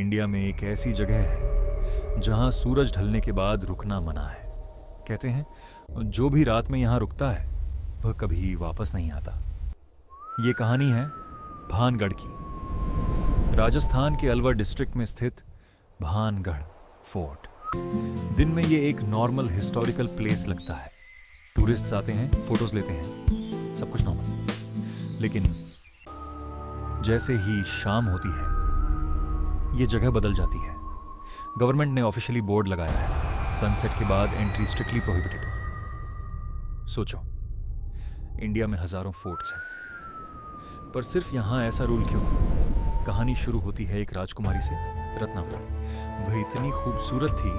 India में एक ऐसी जगह है जहां सूरज ढलने के बाद रुकना मना है। कहते हैं जो भी रात में यहां रुकता है वह कभी वापस नहीं आता। ये कहानी है भानगढ़ की, राजस्थान के अलवर डिस्ट्रिक्ट में स्थित भानगढ़ फोर्ट। दिन में ये एक नॉर्मल हिस्टोरिकल प्लेस लगता है। टूरिस्ट्स आते हैं, फोटोज लेते हैं, सब कुछ नॉर्मल। लेकिन जैसे ही शाम होती है ये जगह बदल जाती है। गवर्नमेंट ने ऑफिशियली बोर्ड लगाया है, सनसेट के बाद एंट्री स्ट्रिक्टली प्रोहिबिटेड। सोचो, इंडिया में हजारों फोर्ट्स हैं, पर सिर्फ यहां ऐसा रूल क्यों? कहानी शुरू होती है एक राजकुमारी से, रत्नावती। वह इतनी खूबसूरत थी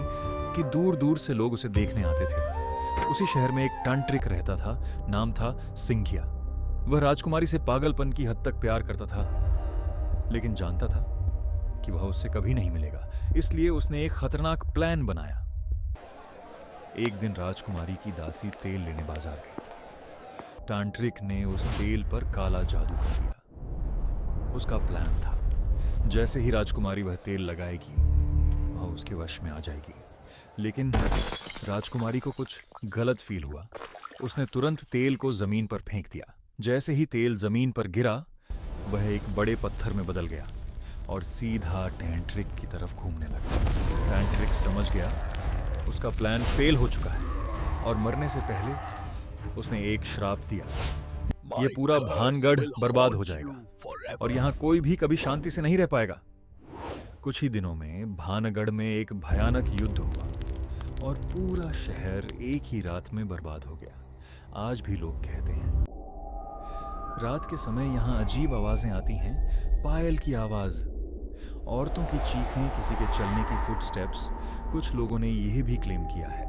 कि दूर दूर से लोग उसे देखने आते थे। उसी शहर में एक तांत्रिक रहता था, नाम था सिंघिया। वह राजकुमारी से पागलपन की हद तक प्यार करता था, लेकिन जानता था कि वह उससे कभी नहीं मिलेगा। इसलिए उसने एक खतरनाक प्लान बनाया। एक दिन राजकुमारी की दासी तेल लेने बाजार गई। तांत्रिक ने उस तेल पर काला जादू कर दिया। उसका प्लान था, जैसे ही राजकुमारी वह तेल लगाएगी वह उसके वश में आ जाएगी। लेकिन राजकुमारी को कुछ गलत फील हुआ। उसने तुरंत तेल को जमीन पर फेंक दिया। जैसे ही तेल जमीन पर गिरा वह एक बड़े पत्थर में बदल गया और सीधा तांत्रिक की तरफ घूमने लगा। तांत्रिक समझ गया उसका प्लान फेल हो चुका है और मरने से पहले उसने एक श्राप दिया, ये पूरा भानगढ़ बर्बाद हो जाएगा और यहाँ कोई भी कभी शांति से नहीं रह पाएगा। कुछ ही दिनों में भानगढ़ में एक भयानक युद्ध हुआ और पूरा शहर एक ही रात में बर्बाद हो गया। आज भी लोग कहते हैं रात के समय यहाँ अजीब आवाजें आती हैं, पायल की आवाज, औरतों की चीखें, किसी के चलने की फुटस्टेप्स। कुछ लोगों ने यह भी क्लेम किया है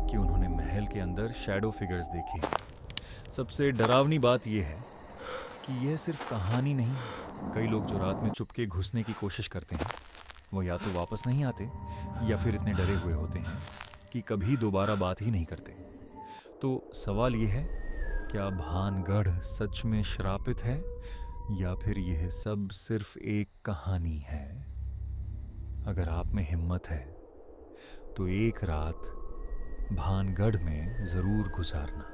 कि उन्होंने महल के अंदर शैडो फिगर्स देखे हैं। सबसे डरावनी बात यह है कि यह सिर्फ कहानी नहीं, कई लोग जो रात में चुपके घुसने की कोशिश करते हैं वो या तो वापस नहीं आते या फिर इतने डरे हुए होते हैं कि कभी दोबारा बात ही नहीं करते। तो सवाल यह है, क्या भानगढ़ सच में श्रापित है या फिर यह सब सिर्फ एक कहानी है? अगर आप में हिम्मत है तो एक रात भानगढ़ में जरूर गुजारना।